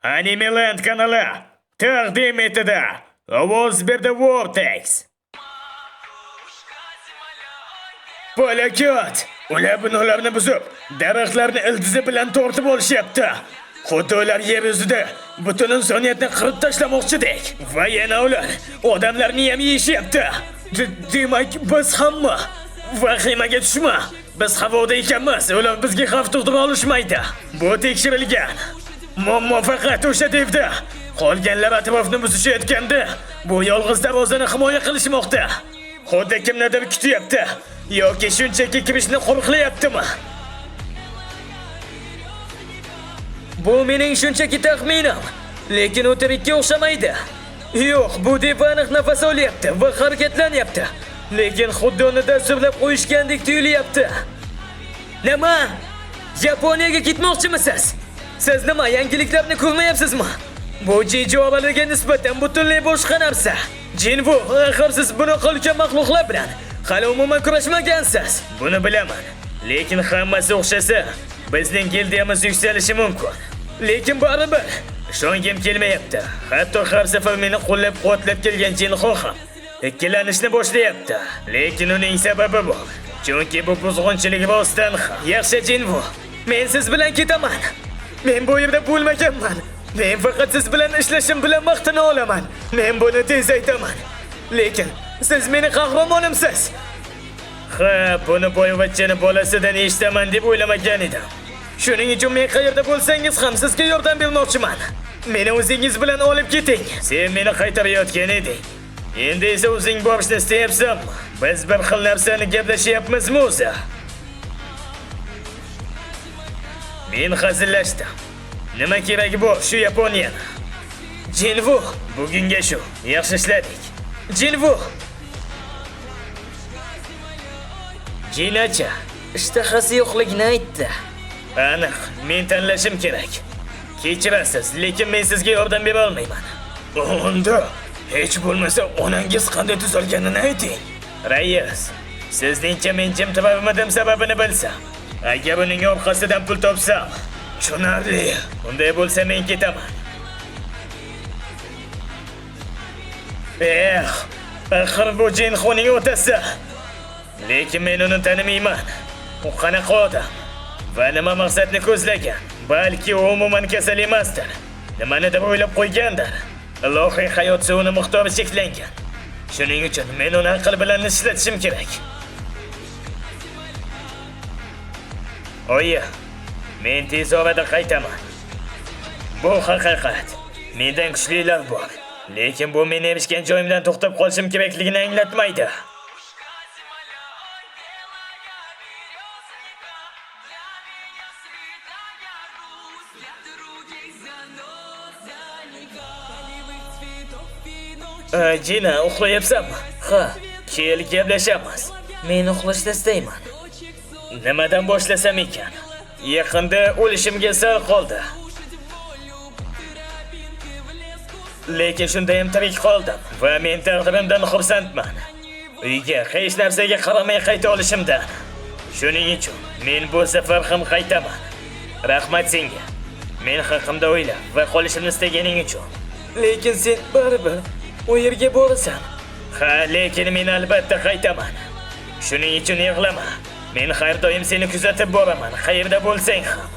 Animeland kanali taqdim etadi. Ovoz berdi Vortex. Falokat! Ular binolarni buzib, daraxtlarni ildizi bilan tortib olishyapti. Xuddi ular yer yuzida butun insoniyatni qirib tashlamoqchidek. Va yana ular odamlarni ham yeyishyapti. Demak, biz hamma vahimaga tushma. Biz havoda ekanmiz, ular bizga xavf tug'dira olishmaydi. Bu tekshirilgan. Muammo faqat o'sha devda. Qolganlar atrofni buzishayotganda, bu yolg'iz darvozani himoya qilishmoqda. Xuddi kimnidir kutyapti yoki shunchaki kirishni qo'riqlayaptimi? Bu mening shunchaki taxminim, lekin u tirikka o'xshamaydi. Yo'q, bu deb aniq nafas olyapti va harakatlanyapti. Lekin xuddi uni dasturlab qo'yishgandek tuyulyapti. Nima? Yaponiyaga ketmoqchimisiz? Siz nima, yangiliklarni ko'rmayapsizmi? Bu Jijovalarga nisbatan butunlay boshqa narsa. Jinvu, axir siz bunaqa ulkan maxluqlar bilan hali umuman kurashmagansiz. Buni bilaman. Lekin hammasi o'xshasa, bizning gildiyamiz yuksalishi mumkin. Lekin baribir ishongim kelmayapti. Hatto har safar meni qo'llab-quvvatlab kelgan Jinho ham ikkilanishni boshlayapti. Lekin uning sababi bor. Chunki bu buzg'unchilik rostdan ham. Yaxshi Jinvu, men siz bilan ketaman. Men bu yerda bo'lmaganman. Men faqat siz bilan ishlashim bilan maqtana olaman. Men buni tez aytaman. Lekin siz meni qahramonimsiz. Ha, buni boyvachchani bolasidan eshitaman deb o'ylamagan edim. Shuning uchun men qayerda bo'lsangiz ham sizga yordam bermoqchiman. Meni o'zingiz bilan olib keting. Sen meni qaytarayotgan eding. Endi esa o'zing borishni istayapsanmi? Biz bir xil narsani gaplashyapmizmi o'zi? Men hazillashdim. Nima keragi bor shu Yaponiyani? Jinvu, bugunga shu. Yaxshi ishladik. Jinvu. Jinacha, ishtahasi yo'qligini aytdi. Aniq, men tanlashim kerak. Kechirasiz, lekin men sizga yordam bera olmayman. Unda hech bo'lmasa onangiz qanday tuzalganini ayting. Rais, sizningcha men jim turarmidim sababini bilsam. Agar uning orqasidan pul topsam, tushunarli. Unday bo'lsa men ketaman. Axir bu Jinhoning otasi. Lekin men uni tanimayman. U qanaqa odam? Va nima maqsadni ko'zlagan? Balki u umuman kasal emasdir. Nimanidir o'ylab qo'ygandir. Ilohiy hayot suvini miqdori cheklangan. Shuning uchun men uni aql bilan ishlatishim kerak. Oyi, men tez orada qaytaman. Bu haqiqat. Mendan kuchlilar bor. Lekin bu men erishgan joyimdan to'xtab qolishim kerakligini anglatmaydi. Jina, uxlayapsanmi? Ha, kel gaplashamiz. Men uxlashni istayman. Nimadan boshlasam ekan? Yaqinda o'lishimga sal qoldi. Lekin shunda ham tirik qoldim va men taqdirimdan xursandman. Uyga hech narsaga qaramay qayta olishimdan. Shuning uchun men bu safar ham qaytaman. Rahmat senga. Men haqimda o'yla va qolishimni istaganing uchun. Lekin sen baribir u yerga borasan. Ha, lekin men albatta qaytaman. Shuning uchun yig'lama. Men har doim seni kuzatib boraman, qayerda bo'lsang ham.